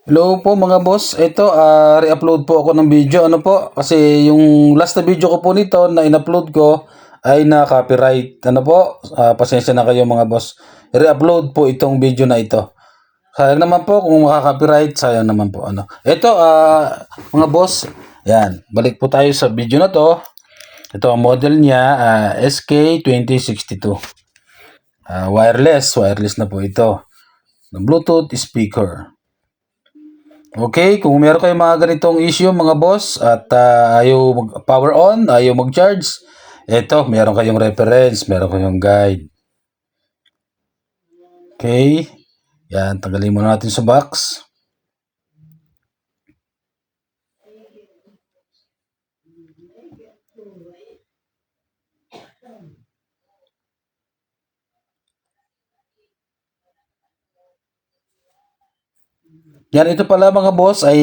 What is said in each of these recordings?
Hello po mga boss. Ito, re-upload po ako ng video. Ano po? Kasi yung last na video ko po nito na in-upload ko ay na-copyright. Ano po? Pasensya na kayo mga boss. Re-upload po itong video na ito. Sayang naman po kung makaka-copyright. Sayang naman po. Ano. Ito, mga boss. Yan. Balik po tayo sa video na to. Ito ang model niya, SK2062. Wireless. Wireless na po ito. Bluetooth speaker. Okay, kung meron kayong mga ganitong issue mga boss at ayaw mag-power on, ayaw mag-charge, eto, meron kayong reference, meron kayong guide. Okay, yan, tanggalin muna natin sa box. Yan, ito pala mga boss ay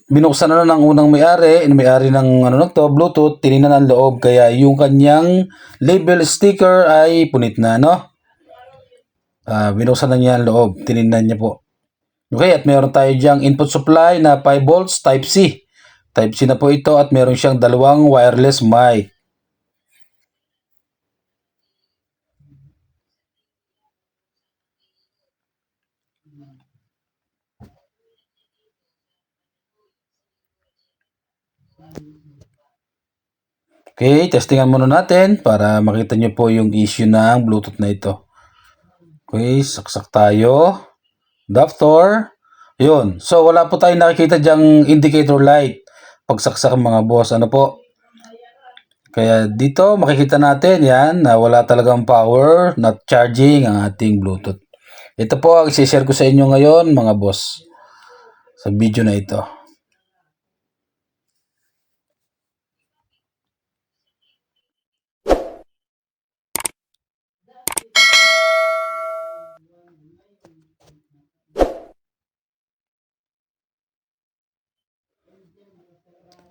binuksan na ng unang may-ari ng ano na to, Bluetooth, tinignan ang loob kaya yung kanyang label sticker ay punit na, no? Binuksan na niya ang loob, tinignan niya po. Okay, at meron tayo diyang input supply na 5 volts Type C. Type C na po ito at meron siyang dalawang wireless mic. Okay, testingan muna natin para makita nyo po yung issue ng Bluetooth na ito. Okay, saksak tayo. Adapter. Yun. So, wala po tayong nakikita dyang indicator light. Pagsaksak mga boss, ano po. Kaya dito makikita natin yan na wala talagang power, not charging ang ating Bluetooth. Ito po ang i-share ko sa inyo ngayon mga boss sa video na ito.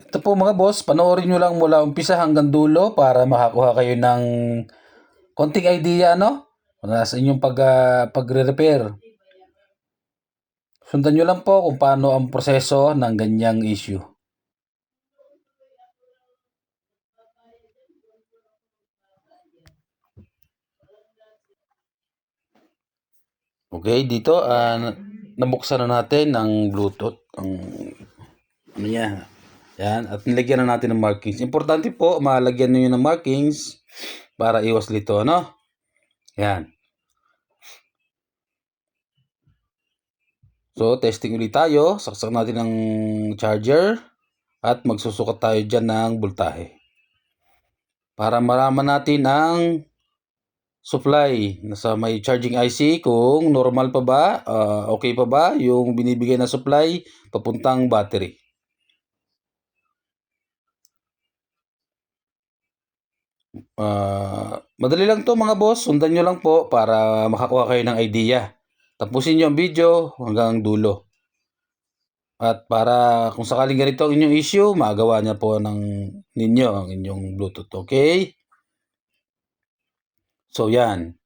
Ito po mga boss, panoorin nyo lang mula umpisa hanggang dulo para makakuha kayo ng konting idea, no? Sa inyong pagre-repair. Sundan nyo lang po kung paano ang proseso ng ganyang issue. Okay, dito nabuksan na natin ang Bluetooth. Ang ano niya. Yan, at nilagyan na natin ng markings. Importante po, malagyan niyo ng markings para iwas lito, ano? Yan. So, testing ulit tayo. Saksak natin ang charger at magsusukat tayo dyan ng voltahe. Para malaman natin ang supply nasa may charging IC kung normal pa ba, okay pa ba yung binibigay na supply papuntang battery. Madali lang to mga boss, sundan nyo lang po para makakuha kayo ng idea. Tapusin nyo ang video hanggang dulo. At para kung sakaling ganito ang inyong issue, magawa niya po ninyo ang inyong Bluetooth. Okay? So, yan.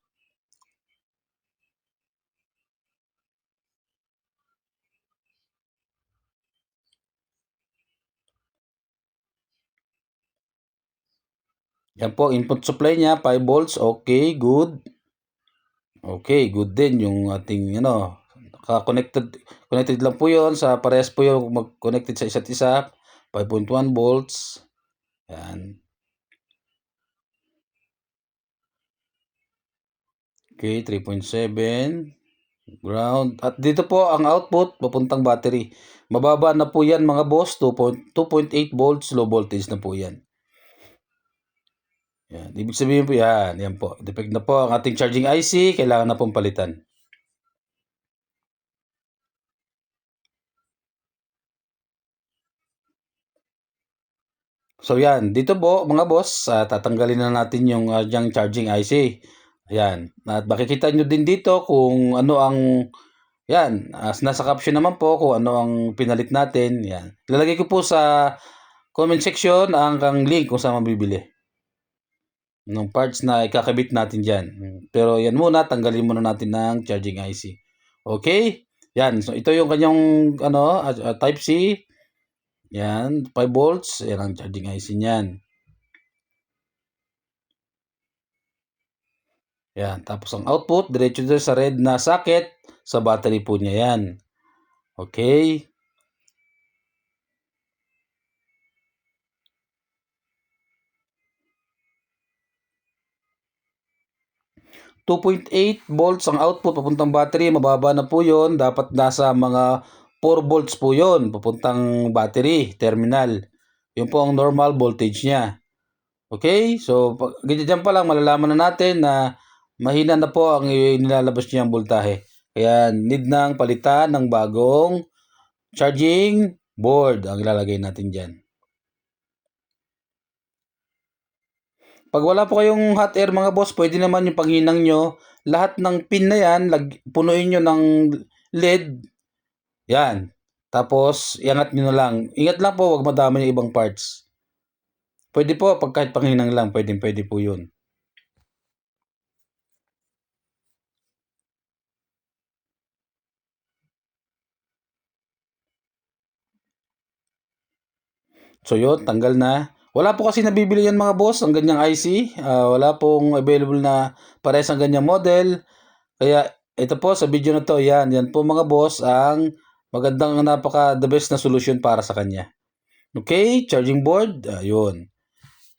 Yan po, input supply niya, 5 volts. Okay, good. Okay, good din yung ating, connected lang po yon sa parehas po yung mag-connected sa isa't isa. 5.1 volts. Yan. Okay, 3.7. Ground. At dito po ang output papuntang battery. Mababa na po yan mga boss. 2.8 volts low voltage na po yan. Yan. Ibig sabihin po yan. Yan po. Defect na po ang ating charging IC. Kailangan na pong palitan. So yan. Dito po mga boss. Tatanggalin na natin yung charging IC. Ayan. At makikita nyo din dito kung ano ang yan, nasa caption naman po kung ano ang pinalit natin. Yan. Lalagay ko po sa comment section ang link kung saan mabibili ng parts na ikakabit natin dyan. Pero yan muna, tanggalin muna natin ng charging IC. Okay? Yan, so ito yung kanyang Type C. Yan, 5 volts. Yan ang charging IC niyan. Yan, tapos ang output, diretso doon sa red na socket, sa battery po niya yan. Okay. 2.8 volts ang output papuntang battery, mababa na po yon. Dapat nasa mga 4 volts po yon papuntang battery terminal. Yun po ang normal voltage niya. Okay, so ganyan dyan pa lang malalaman na natin na mahina na po ang nilalabas niyang voltahe. Kaya need nang palitan ng bagong charging board ang ilalagay natin dyan. Pag wala po kayong hot air mga boss, pwede naman yung panghinang nyo, lahat ng pin na yan, punuin nyo ng LED. Yan. Tapos, iangat nyo na lang. Ingat lang po, wag madami yung ibang parts. Pwede po, pag kahit panghinang lang, pwede po yun. So yun, tanggal na. Wala po kasi nabibili yan mga boss, ang ganyang IC. Wala pong available na pares ang ganyang model. Kaya ito po sa video na to, yan po mga boss ang magandang the best na solution para sa kanya. Okay, charging board, yun.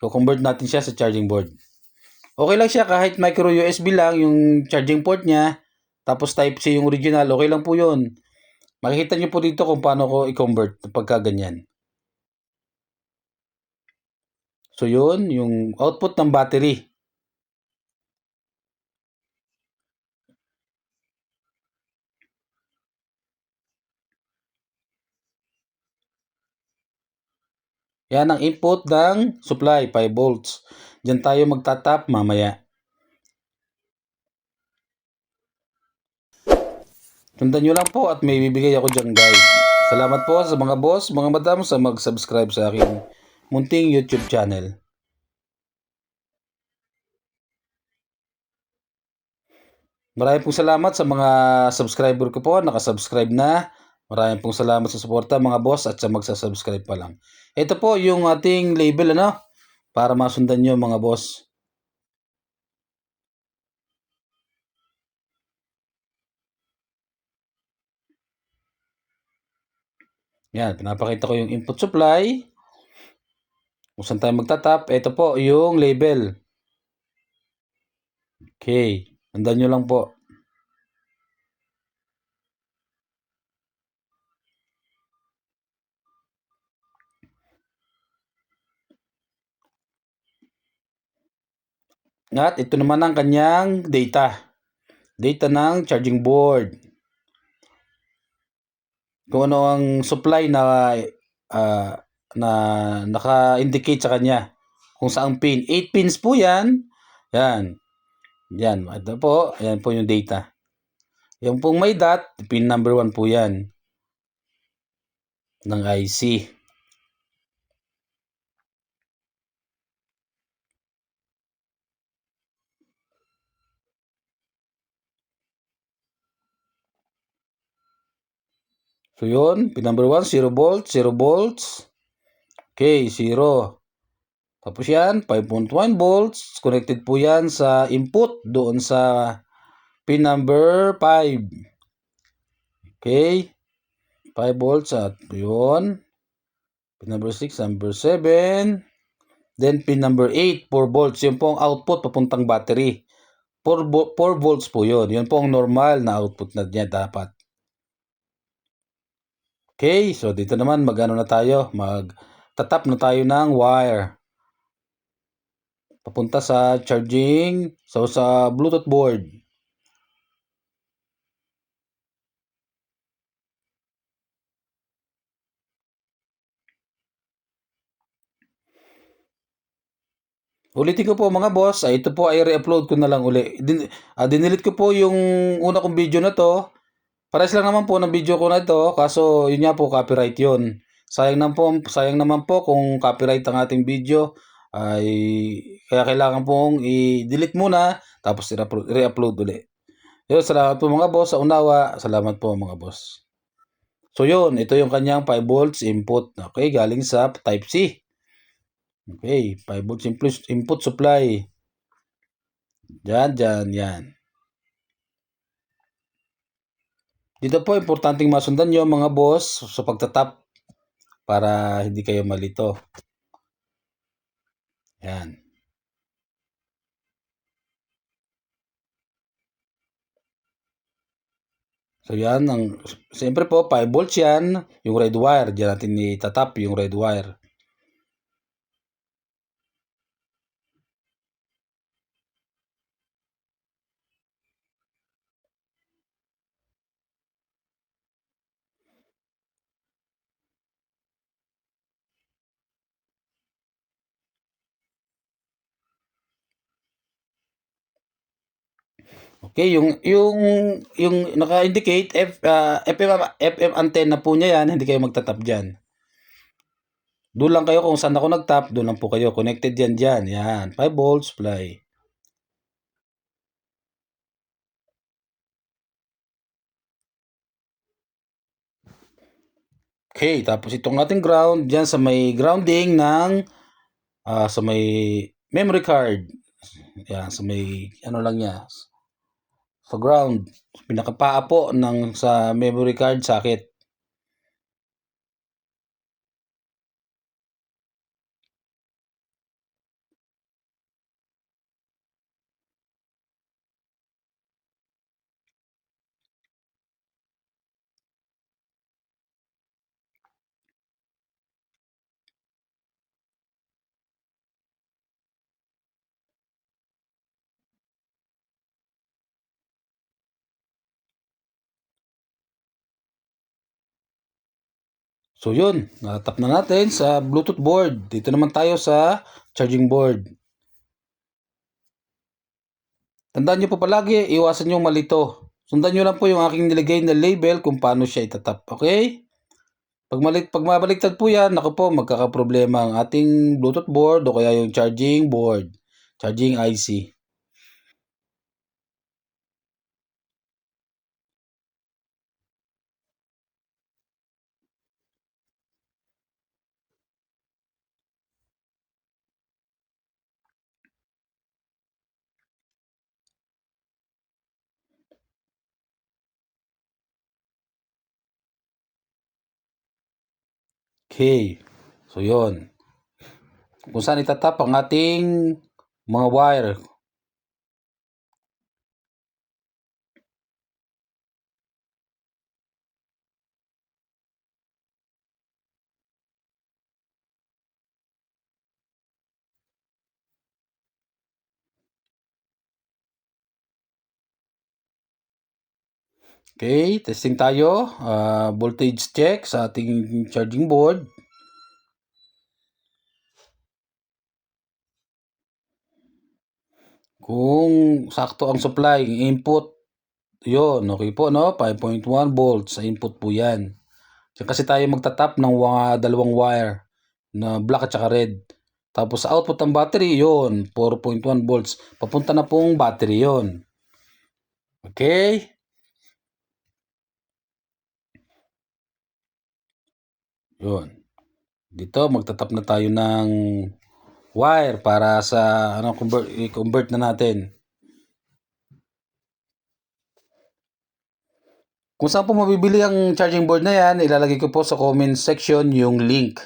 I-convert natin siya sa charging board. Okay lang siya kahit micro USB lang yung charging port niya. Tapos type C yung original, okay lang po yun. Makikita niyo po dito kung paano ko i-convert pagka ganyan. So yun, yung output ng battery. Yan ang input ng supply, 5 volts. Diyan tayo magtatap mamaya. Sundan nyo lang po at may bibigay ako dyan guide. Salamat po sa mga boss, mga madam sa mag-subscribe sa aking munting YouTube channel. Maraming pong salamat sa mga subscriber ko po, nakasubscribe na. Maraming pong salamat sa suporta mga boss at sa magsasubscribe pa lang. Ito po yung ating label para masundan nyo mga boss. Yan, pinapakita ko yung input supply. Kung saan tayo magtatap, ito po yung label. Okay, sundan nyo lang po. At ito naman ang kanyang data. Data ng charging board. Kung ano ang supply na naka-indicate sa kanya. Kung saang pin. 8 pins po yan. Yan. Yan. Ito po. Yan po yung data. Yung pong may dot, pin number 1 po yan. Ng IC. So yun, pin number 1, 0 volts, 0 volts. Okay, 0. Tapos yan, 5.1 volts. Connected po yan sa input doon sa pin number 5. Okay. 5 volts at yun. Pin number 6, number 7. Then pin number 8, 4 volts. Yun po ang output papuntang battery. 4 volts po yun. Yun po ang normal na output na niya dapat. Okay, so dito naman na tayo, magtatap na tayo ng wire papunta sa charging, so sa Bluetooth board. Ulitin ko po mga boss, ito po ay re-upload ko na lang uli. Dinilit ko po yung una kong video na to. Pares lang naman po ng video ko na ito, kaso yun nga po copyright yun. Sayang naman po kung copyright ang ating video, ay kaya kailangan pong i-delete muna tapos re-upload uli. Yun, salamat po mga boss sa unawa. Salamat po mga boss. So yun, ito yung kanyang 5 volts input. Okay, galing sa type C. Okay, 5 volts input supply. Diyan, yan. Dito po, importanteng masundan nyo mga boss sa pagtatap para hindi kayo malito. Yan. So yan, siyempre po, 5 volts yan, yung red wire. Diyan natin itatap yung red wire. Okay, yung naka-indicate FM antenna po niya yan, hindi kayo magtatap diyan. Doon lang kayo kung saan ako nagtap, doon lang po kayo connected yan diyan. Yan, 5 volts supply. Okay, tapos itong ating ground diyan sa may grounding ng sa may memory card. Yan, sa may ano lang niya. Sa ground, pinakapaa po ng sa memory card socket. So yun, natap na natin sa Bluetooth board. Dito naman tayo sa charging board. Tandaan nyo po palagi, iwasan nyo malito. Sundan nyo lang po yung aking nilagay na label kung paano siya itatap. Okay? Pag mabaliktad po yan, naku po, magkakaproblema ang ating Bluetooth board o kaya yung charging board, charging IC. Okay. So yun. Kung saan itatap ang ating mga wire. Okay, testing tayo. Voltage check sa ating charging board. Kung sakto ang supply, input, yun, okay po, no? 5.1 volts sa input po yan. Diyan kasi tayo magtatap ng dalawang wire na black at saka red. Tapos sa output ng battery, yun, 4.1 volts. Papunta na pong battery yun. Okay? Yun. Dito, magtatap na tayo ng wire para sa i-convert na natin. Kung saan po mabibili ang charging board na yan, ilalagay ko po sa comment section yung link.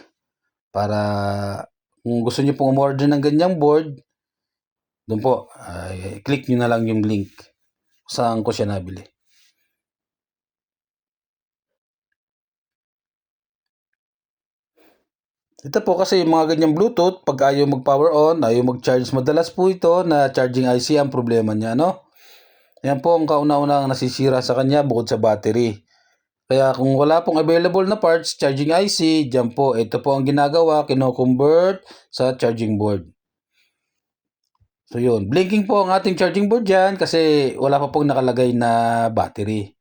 Para kung gusto niyo pong umorder ng ganyang board, doon po, click nyo na lang yung link saan ko siya nabili. Ito po kasi yung mga ganyang Bluetooth, pag ayaw mag-power on, ayaw mag-charge, madalas po ito na charging IC ang problema niya, no? Yan po ang kauna-unang nasisira sa kanya bukod sa battery. Kaya kung wala pong available na parts, charging IC, dyan po, ito po ang ginagawa, kino-convert sa charging board. So yun, blinking po ang ating charging board dyan kasi wala pa pong nakalagay na battery.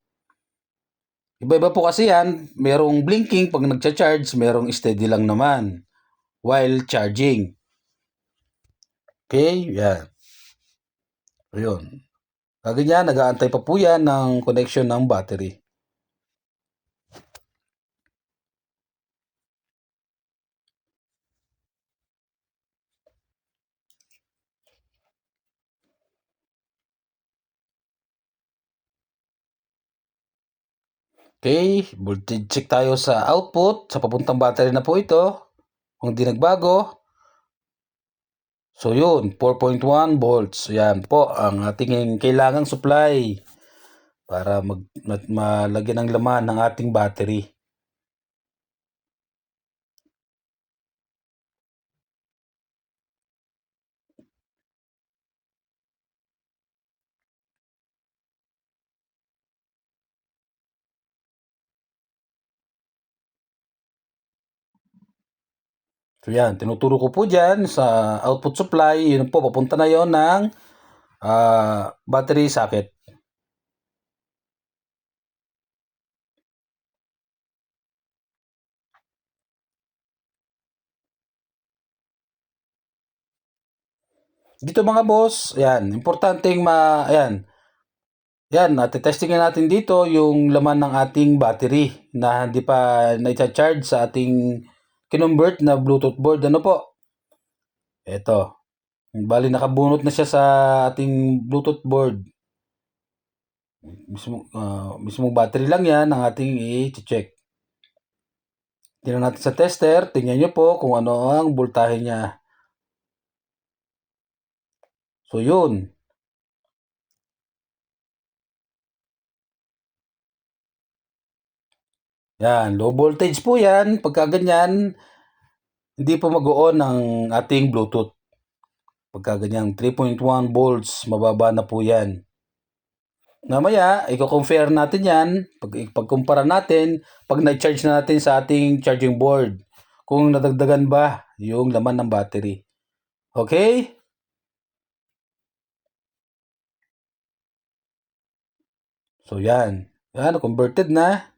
Iba-iba po kasi yan, merong blinking pag nagcha-charge, merong steady lang naman while charging. Okay, yan. So yun. Ganyan, nag-aantay pa po yan ng connection ng battery. Okay, voltage check tayo sa output. Sa papuntang battery na po ito. Kung hindi nagbago. So yun, 4.1 volts. Yan po ang ating kailangang supply para malagyan ng laman ng ating battery. So yan, tinuturo ko po dyan sa output supply. Yun po, papunta na yon ng battery socket. Dito mga boss, yan, importanteng ayan, yan, testingin natin dito yung laman ng ating battery na hindi pa na-charge sa ating kinonvert na Bluetooth board. Ano po? Ito. Bali, nakabunot na siya sa ating Bluetooth board. Mismong battery lang yan ang ating i-check. Tingnan natin sa tester. Tingnan nyo po kung ano ang voltahe niya. So, yun. Yan, low voltage po yan. Pagka ganyan, hindi po mag-on ang ating Bluetooth. Pagka ganyan, 3.1 volts, mababa na po yan. Mamaya, i-compare natin yan. Pagkumpara natin, pag na-charge na natin sa ating charging board, kung nadagdagan ba yung laman ng battery. Okay? So, yan. Yan, converted na.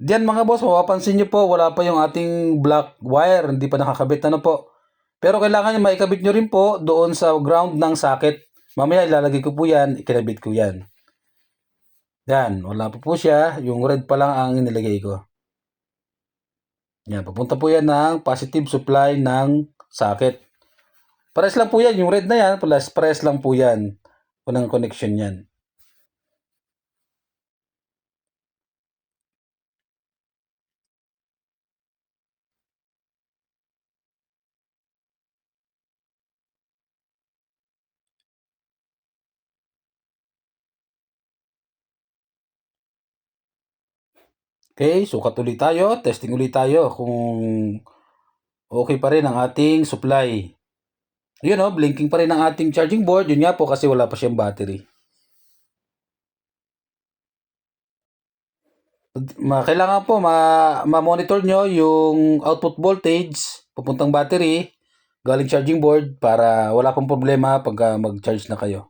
Diyan mga boss, mapapansin nyo po, wala pa yung ating black wire. Hindi pa nakakabit. Ano po? Pero kailangan nyo maikabit nyo rin po doon sa ground ng socket. Mamaya ilalagay ko po yan, ikinabit ko yan. Yan, wala pa po siya. Yung red pa lang ang inilagay ko. Yan, papunta po yan ng positive supply ng socket. Pares lang po yan. Yung red na yan, plus pares lang po yan. Unang connection yan. Okay, sukat ulit tayo. Testing ulit tayo kung okay pa rin ang ating supply. Yun o, blinking pa rin ang ating charging board. Yun nga po kasi wala pa siyang battery. Kailangan po ma-monitor nyo yung output voltage papuntang battery galing charging board para wala pong problema pag mag-charge na kayo.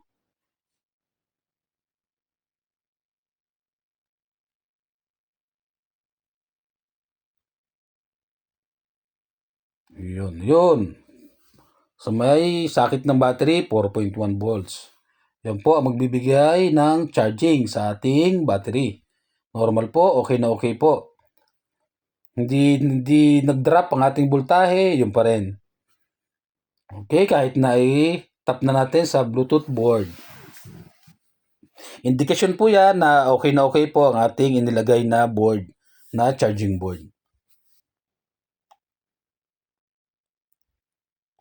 Yun. Sa may sakit ng battery, 4.1 volts. Yan po ang magbibigay ng charging sa ating battery. Normal po, okay na okay po. Hindi nag-drop ang ating voltahe, yun pa rin. Okay, kahit na i-tap na natin sa Bluetooth board. Indikasyon po yan na okay po ang ating inilagay na board, na charging board.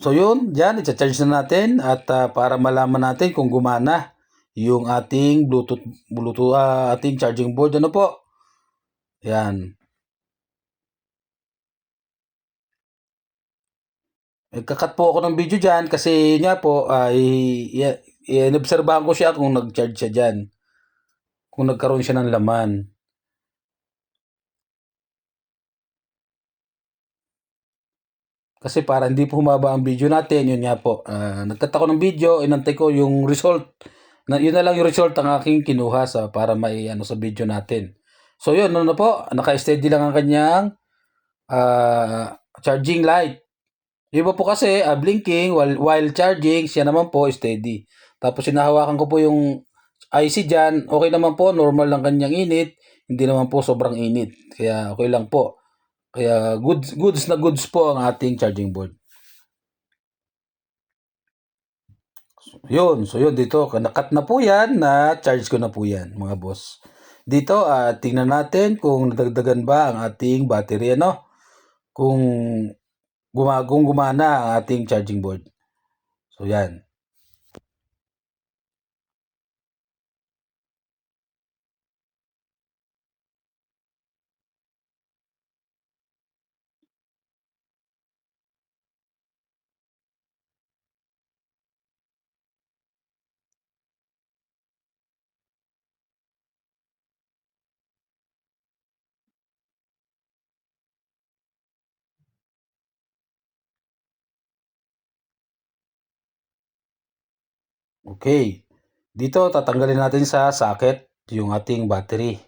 So yun, dyan, i-charge na natin at para malaman natin kung gumana yung ating Bluetooth ating charging board. Ano po? Yan. Nagkakat po ako ng video dyan kasi nga po inobserbahan ko siya kung nag-charge siya dyan. Kung nagkaroon siya ng laman. Kasi para hindi po humaba ang video natin, yun nga po. Nagkat ako ng video, inantay ko yung result. Yun na lang yung result ang aking kinuha para sa video natin. So yun, ano po, naka-steady lang ang kanyang charging light. Yung iba po kasi blinking while charging, siya naman po steady. Tapos hinahawakan ko po yung IC dyan, okay naman po, normal lang kanyang init, hindi naman po sobrang init. Kaya okay lang po. Kaya goods na goods po ang ating charging board. So yun dito, nakat na po yan, na charge ko na po yan mga boss. Dito, tingnan natin kung nadagdagan ba ang ating battery, ano? Kung, kung gumana ang ating charging board. So yan. Okay. Dito, tatanggalin natin sa socket yung ating battery.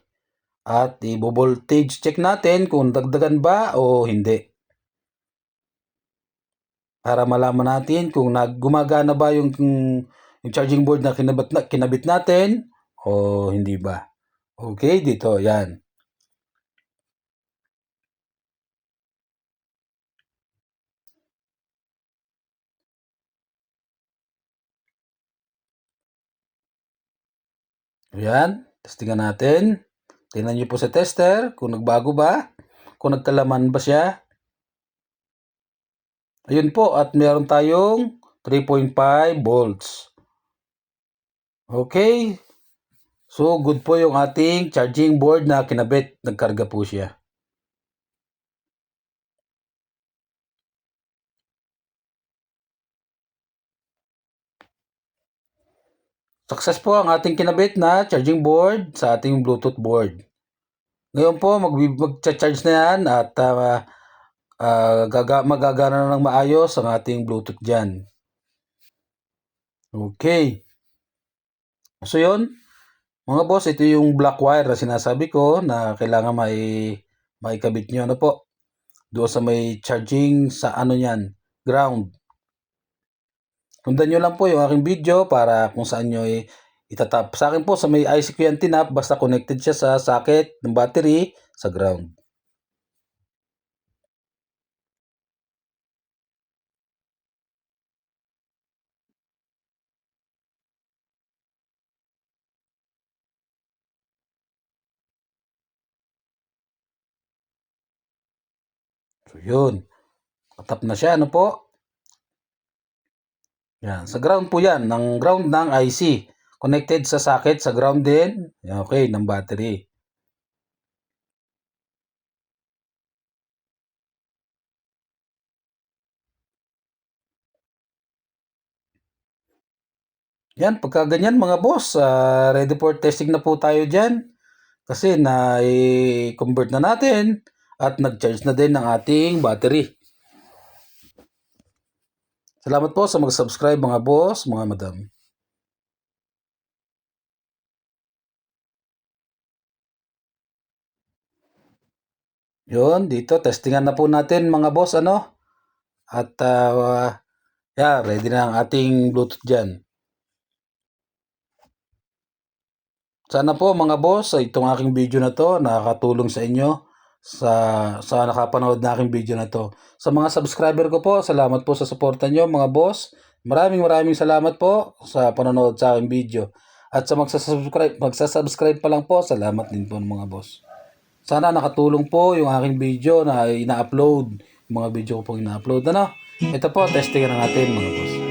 At i-voltage check natin kung dagdagan ba o hindi. Para malaman natin kung gumagana ba yung charging board na kinabit natin o hindi ba. Okay, dito, yan. Yan, testingan natin. Tingnan nyo po sa tester kung nagbago ba, kung nagkalaman ba siya. Ayun po, at meron tayong 3.5 volts. Okay, so good po yung ating charging board na kinabit. Nagkarga po siya. Success po ang ating kinabit na charging board sa ating Bluetooth board. Ngayon po, mag-charge na yan at magagana na ng maayos ang ating Bluetooth dyan. Okay. So yun, mga boss, ito yung black wire na sinasabi ko na kailangan maikabit nyo. Ano po? Doon sa may charging sa ano yan, ground. Sundan nyo lang po yung aking video para kung saan nyo itatap. Sa akin po, sa may IC ko yan tinap, basta connected siya sa socket ng battery sa ground. So yun, katap na siya, ano po? Yan, sa ground po yan, ng ground ng IC. Connected sa socket, sa ground din, okay, ng battery. Yan, pagka ganyan mga boss, ready for testing na po tayo dyan. Kasi na-convert na natin at nag-charge na din ng ating battery. Salamat po sa mag-subscribe mga boss, mga madam. Yun, dito, testingan na po natin mga boss, ano? At, ready na ang ating Bluetooth dyan. Sana po mga boss, itong aking video na to nakakatulong sa inyo sa nakapanood na aking video na to. Sa mga subscriber ko po, salamat po sa suporta nyo mga boss. Maraming salamat po sa panonood sa aking video. At sa magsasubscribe pa lang po, salamat din po mga boss. Sana nakatulong po yung aking video na ina-upload. Yung mga video ko pong ina-upload. Ano? Ito po, testing na natin mga boss.